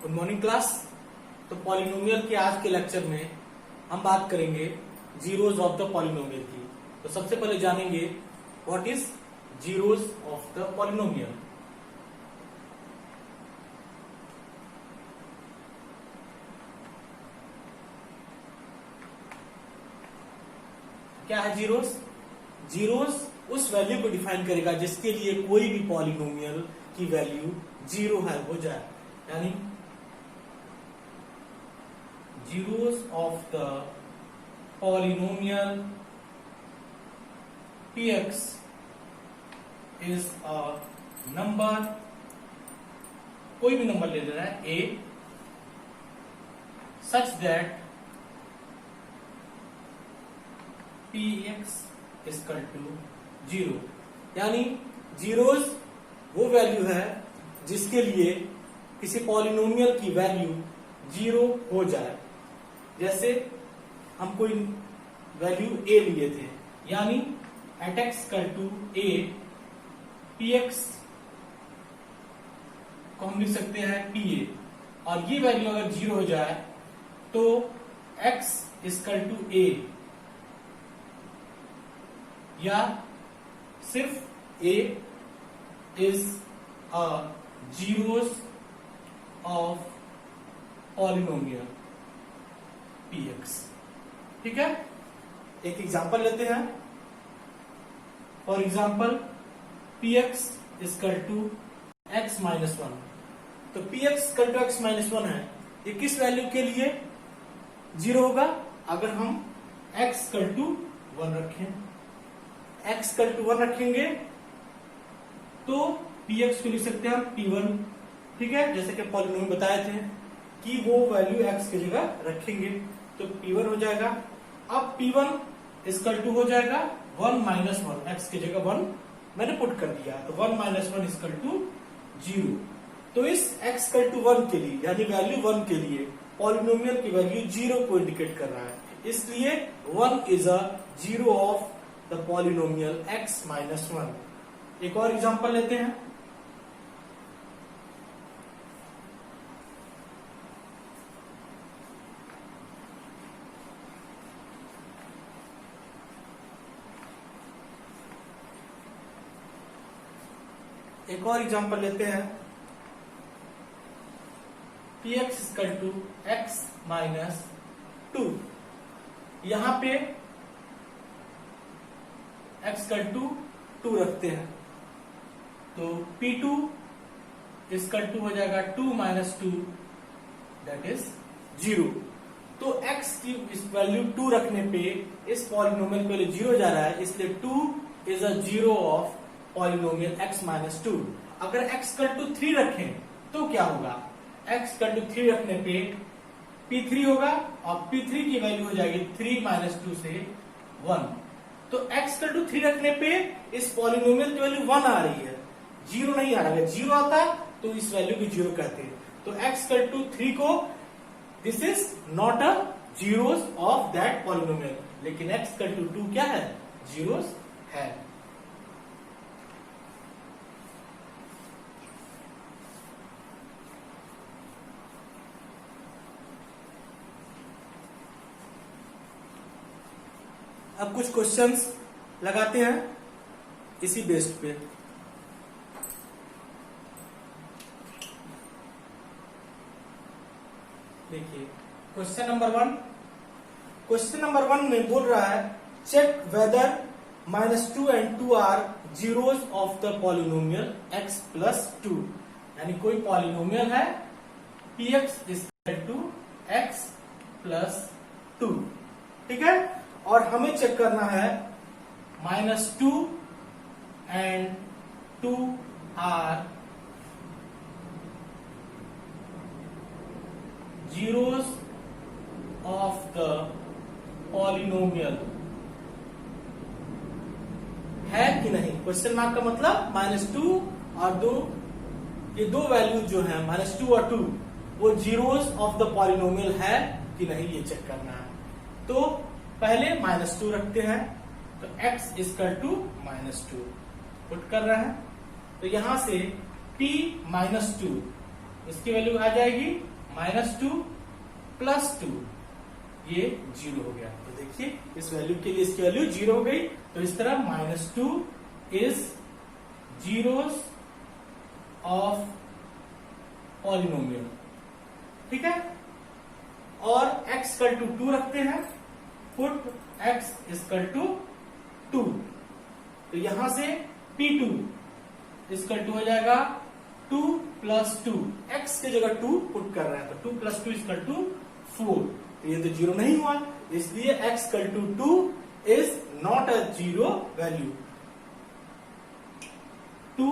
Good morning class. तो polynomial के आज के लेक्चर में हम बात करेंगे जीरोज ऑफ द पॉलिनोमियल की। तो सबसे पहले जानेंगे what is zeros of the polynomial. क्या है जीरोज? जीरोज उस वैल्यू को डिफाइन करेगा जिसके लिए कोई भी पॉलिनोमियल की वैल्यू जीरो है हो जाए, यानी zeros of the polynomial px is a number, कोई भी नंबर ले लेना है a such that px is equal to 0, यानी जीरोस वो वैल्यू है जिसके लिए किसी पॉलिनोमियल की वैल्यू जीरो हो जाए। जैसे हम कोई वैल्यू a लिए थे, यानी at x equal to a px को हम लिख सकते हैं pa, और ये वैल्यू अगर जीरो हो जाए तो x इक्वल टू a, या सिर्फ a is a zeros of polynomial px। ठीक है, एक एग्जांपल लेते हैं। For example px equal to x minus 1। तो px equal to x minus 1 है, ये किस वैल्यू के लिए जीरो होगा? अगर हम x इक्वल टू 1 रखें, x इक्वल टू 1 रखेंगे तो px को लिख सकते हैं हम p1। ठीक है, जैसे कि पॉलिनोमियल बताए थे कि वो वैल्यू x की जगह रखेंगे तो p1 हो जाएगा। अब p1 इक्वल टू हो जाएगा 1 माइनस 1, x की जगह 1 मैंने पुट कर दिया, तो 1 माइनस 1 इक्वल टू 0। तो इस x इक्वल टू 1 के लिए, यानी वैल्यू 1 के लिए पॉलिनोमियल की वैल्यू 0 को इंडिकेट कर रहा है, इसलिए 1 is a zero of the polynomial x minus 1। एक और एग्जांपल लेते हैं। एक और एग्जांपल लेते हैं, px equal to x minus 2। यहां पे x इक्वल टू 2 रखते हैं, तो p2 इक्वल टू हो जाएगा 2 माइनस 2 दैट इज 0। तो x की इस वैल्यू 2 रखने पे इस पॉलिनोमियल के लिए 0 जा रहा है, इसलिए 2 is a zero of polynomial x minus 2। अगर x इक्वल टू 3 रखें तो क्या होगा? x इक्वल टू 3 रखने पे p3 होगा, और p3 की वैल्यू हो जाएगी 3 माइनस 2 से 1। तो x इक्वल टू 3 रखने पे इस पॉलिनोमियल की वैल्यू 1 आ रही है, 0 नहीं आ रहा है। 0 आता तो इस वैल्यू को 0 कहते हैं। तो x इक्वल टू 3 को this is not a zeros of that polynomial, लेकिन x इक्वल टू 2 क्या है? जीरोस है। अब कुछ क्वेश्चंस लगाते हैं इसी बेस्ड पे। देखिए क्वेश्चन नंबर 1। क्वेश्चन नंबर 1 में बोल रहा है check whether minus 2 and 2 are zeros of the polynomial x plus 2। यानी कोई पॉलिनोमियल है px equal to x plus 2। ठीक है, और हमें चेक करना है minus 2 and 2 are zeros of the polynomial है कि नहीं। क्वेश्चन मार्क का मतलब माइनस 2 और 2, ये दो वैल्यू जो है माइनस 2 और 2, वो जीरोस ऑफ द पॉलिनोमियल है कि नहीं, ये चेक करना है। तो पहले माइनस 2 रखते हैं, तो x equal to minus 2 put कर रहे हैं। तो यहां से p माइनस 2 इसकी वैल्यू आ जाएगी -2 +2, ये 0 हो गया। तो देखिए इस वैल्यू के लिए इसकी वैल्यू 0 हो गई। तो इस तरह -2 इज जीरोस ऑफ पॉलिनोमियल, ठीक है। और x इक्वल टू 2 रखते हैं, पुट x इक्वल टू 2, तो यहां से P2 इक्वल टू हो जाएगा 2 + 2, x की जगह 2 पुट कर रहे हैं, तो 2 + 2 इक्वल टू 4, तो ये तो 0 नहीं हुआ, इसलिए x equal to 2 is not a zero value. 2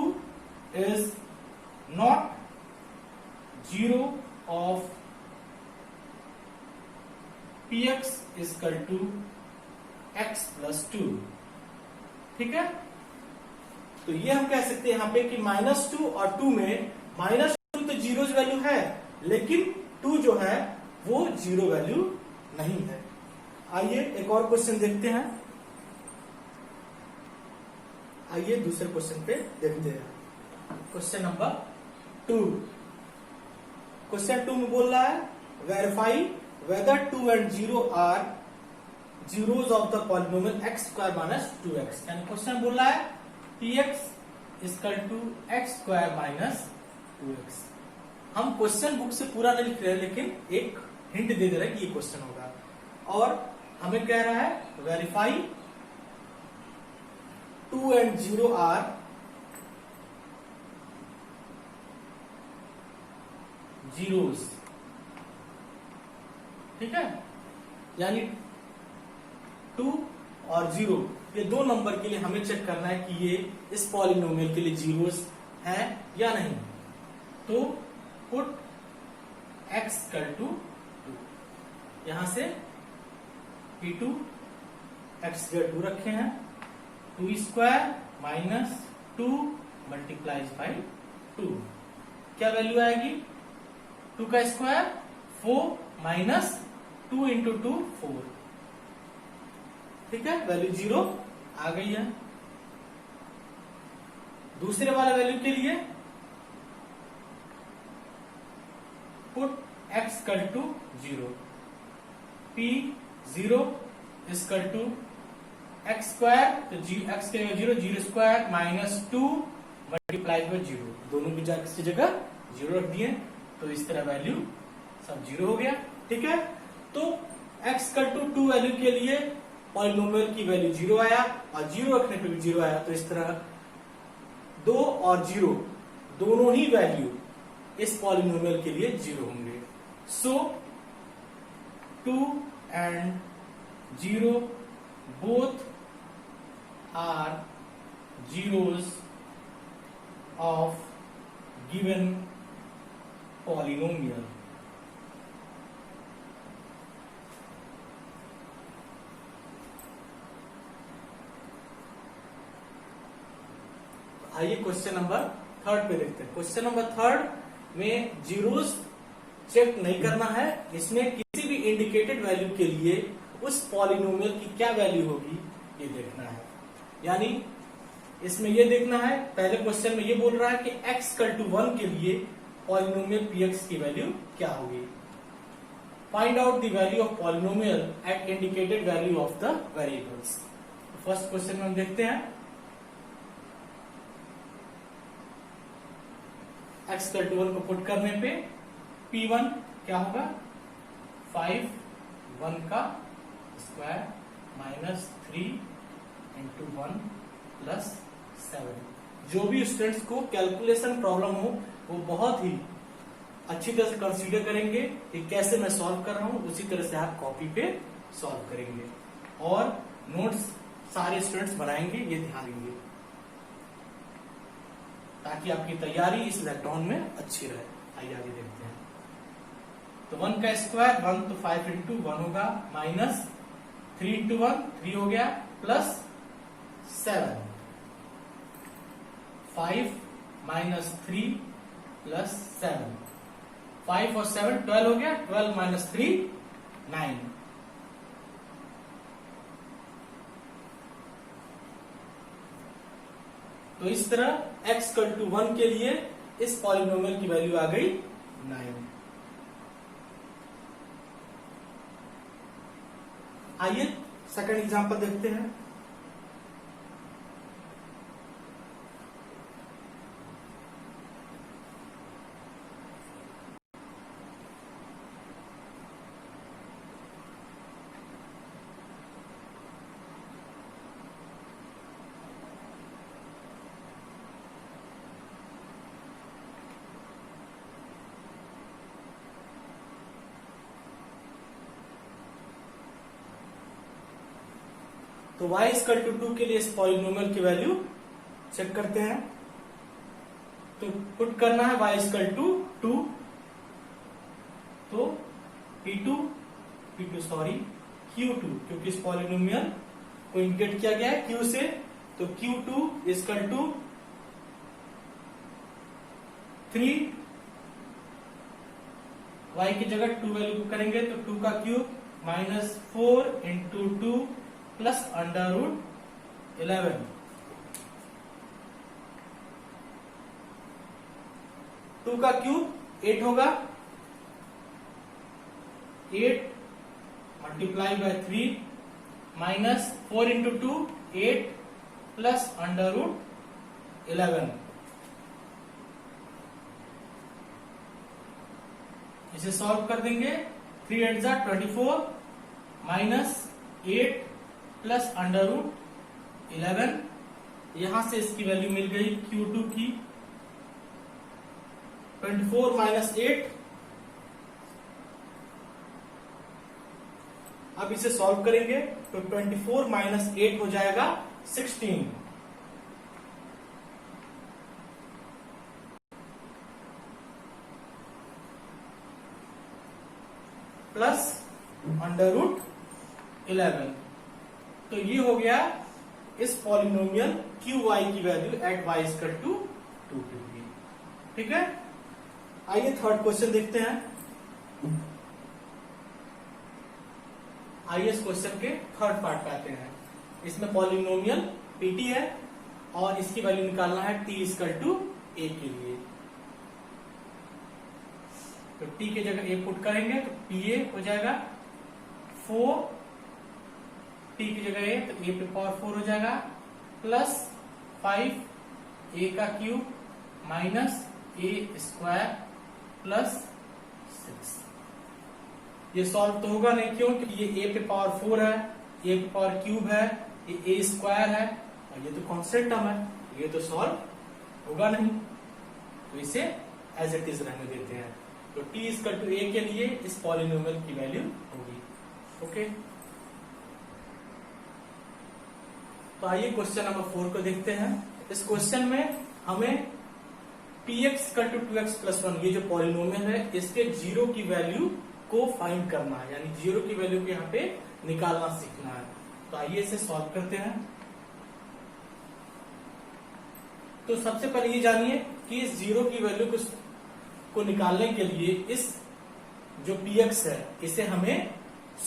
is not zero of px equal to x + 2, ठीक है। तो ये हम कह सकते हैं यहां पे कि -2 और 2 में -2 तो जीरो वैल्यू है, लेकिन 2 जो है वो जीरो वैल्यू नहीं है। आइए एक और क्वेश्चन देखते हैं। आइए दूसरे क्वेश्चन पे देखते हैं। Question number 2। क्वेश्चन 2 में बोल रहा है verify whether 2 and 0 are zeros of the polynomial x² - 2x। यानी क्वेश्चन बोल रहा है px equal to x² - 2x। हम क्वेश्चन बुक से पूरा नहीं लिख रहे हैं, लेकिन एक हिंट दे दे रहे हैं कि ये क्वेश्चन होगा, और हमें कह रहा है वेरीफाई 2 and 0 आर जीरोस, ठीक है। यानी 2 और 0 ये दो नंबर के लिए हमें चेक करना है कि ये इस पॉलिनोमियल के लिए जीरोस है या नहीं। तो पुट x इक्वल टू 2, यहां से P2 x जगह 2 रखे हैं, 2² - 2 × 2, क्या वैल्यू आएगी? 2 का स्क्वायर 4 - 2 × 2 4, ठीक है, वैल्यू 0 आ गई है। दूसरे वाले वैल्यू के लिए put x equal to 0, P0 equal to x², तो x के 0 0² - 2 × 0, दोनों की जगह 0 रख दिए, तो इस तरह वैल्यू सब 0 हो गया, ठीक है। तो x इक्वल टू 2 वैल्यू के लिए पॉलिनोमियल की वैल्यू 0 आया, और 0 रखने पे भी 0 आया, तो इस तरह 2 और 0 दोनों ही वैल्यू इस पॉलिनोमियल के लिए 0 होंगे। सो 2 and 0 both are zeros of given polynomial। आइए क्वेश्चन नंबर 3 पे देखते हैं। क्वेश्चन नंबर 3 में जीरोस चेक नहीं करना है, इसमें किसी भी इंडिकेटेड वैल्यू के लिए उस पॉलिनोमियल की क्या वैल्यू होगी ये देखना है। यानी इसमें ये देखना है, पहले क्वेश्चन में ये बोल रहा है कि x इक्वल टू 1 के लिए पॉलिनोमियल px की वैल्यू क्या होगी। Find out the value of polynomial at indicated value of the variables. First question में हम देखते हैं x इक्वल टू 1 को पुट करने पे P1 क्या होगा? 5 1 का स्क्वायर -3 × 1 + 7। जो भी स्टूडेंट्स को कैलकुलेशन प्रॉब्लम हो वो बहुत ही अच्छी तरह से कंसीडर करेंगे कि कैसे मैं सॉल्व कर रहा हूं, उसी तरह से आप कॉपी पे सॉल्व करेंगे और नोट्स सारे स्टूडेंट्स बनाएंगे, ये ध्यान देंगे ताकि आपकी तैयारी इस लॉकडाउन में अच्छी रहे। आइए आगे देखते हैं। तो 1 का स्क्वायर 1, तो 5 × 1 होगा, -3 × 1 3 हो गया, +7 5 - 3 + 7 5 और 7 12 हो गया, 12 - 3 9। तो इस तरह x इक्वल टू 1 के लिए इस पॉलिनोमियल की वैल्यू आ गई 9। आइए सेकंड एग्जांपल देखते हैं। तो y इक्वल टू 2 के लिए इस पॉलिनोमियल की वैल्यू चेक करते हैं। तो पुट करना है y इक्वल टू 2, तो P2 सॉरी Q2, क्योंकि इस पॉलिनोमियल को इंडिकेट किया गया है Q से, तो Q2 इक्वल टू 3, y की जगह 2 वैल्यू को करेंगे तो 2 का cube minus 4 into 2 plus under root 11। Two का क्यूब 8 होगा, 8 multiply by 3 minus 4 into 2 8 plus under root 11। इसे सॉल्व कर देंगे, 3 8 जा 24 माइनस 8 प्लस अंडर रूट 11। यहां से इसकी वैल्यू मिल गई Q2 की 24 माइनस 8। अब इसे सॉल्व करेंगे तो 24 माइनस 8 हो जाएगा 16, प्लस अंडर रूट 11। तो ये हो गया इस पॉलिनोमियल QY की value at y equal to 2 के लिए। ठीक है, आइए थर्ड क्वेश्चन देखते हैं। आइए इस क्वेश्चन के थर्ड पार्ट पे आते हैं। इसमें पॉलिनोमियल PT है और इसकी वैल्यू निकालना है t इक्वल टू a के लिए। तो t की जगह a पुट करेंगे तो PA हो जाएगा 4, t की जगह a तो a पे पावर 4 हो जाएगा, प्लस 5 a का cube minus a square plus 6। ये सॉल्व तो होगा नहीं, क्यों? क्योंकि ये a पे पावर 4 है, a पे पावर क्यूब है, ये a स्क्वायर है और ये तो कांस्टेंट टर्म है, ये तो सॉल्व होगा नहीं। तो इसे एज इट इज रहने देते हैं। तो t इक्वल टू a के लिए इस पॉलिनोमियल की वैल्यू होगी। ओके, तो आइए क्वेश्चन नंबर 4 को देखते हैं। इस क्वेश्चन में हमें px equal to 2x plus 1 ये जो पॉलिनोमियल है इसके जीरो की वैल्यू को फाइंड करना है, यानी जीरो की वैल्यू को यहाँ पे निकालना सीखना है। तो आइए इसे सॉल्व करते हैं। तो सबसे पहले ये जानिए कि इस जीरो की वैल्यू को निकालने के लिए इस जो px है इसे हमें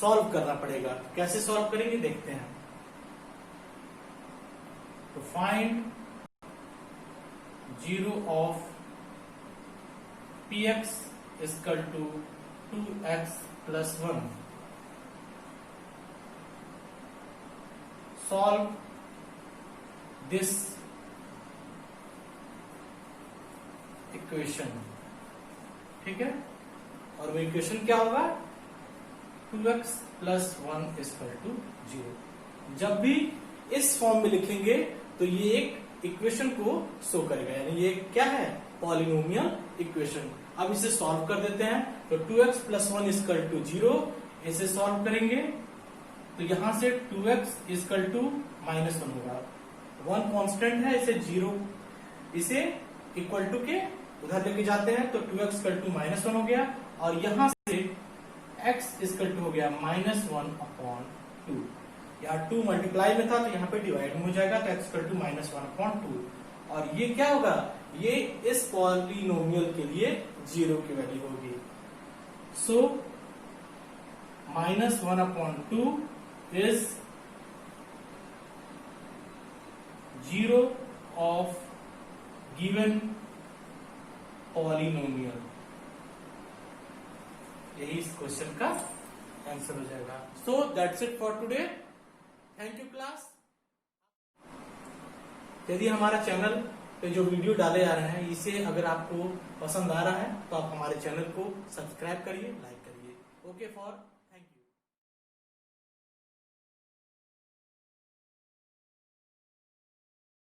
सॉल्व करना पड़ेगा। कैसे सॉल्व करेंगे देखते हैं। तो find zero of px equal to 2x plus 1। Solve this equation. ठीक है, और वो इक्वेशन क्या होगा? 2x plus 1 equal to 0। जब भी इस फॉर्म में लिखेंगे तो ये एक इक्वेशन को शो करेगा, यानी ये क्या है? Polynomial equation. अब इसे सॉल्व कर देते हैं। तो 2x प्लस 1 इक्वल टू 0, इसे सॉल्व करेंगे तो यहां से 2x इक्वल टू माइनस 1 होगा। 1 कांस्टेंट है, इसे 0 इसे इक्वल टू के उधर लेके जाते हैं तो 2x इक्वल टू माइनस 1 हो गया, और यहां से x इक्वल टू हो गया माइनस 1 अपॉन 2। यहाँ 2 मल्टीप्लाई में था तो यहाँ पे डिवाइड में हो जाएगा, तो x equal to minus 1 upon 2। और ये क्या होगा? ये इस पॉलिनोमियल के लिए 0 की वैल्यू होगी। So minus 1 upon 2 is 0 of given polynomial. यही इस क्वेश्चन का आंसर हो जाएगा। So that's it for today. Thank you class. यदि हमारा चैनल पे जो वीडियो डाले जा रहे हैं इसे अगर आपको पसंद आ रहा है तो आप हमारे चैनल को सब्सक्राइब करिए, लाइक करिए। Okay for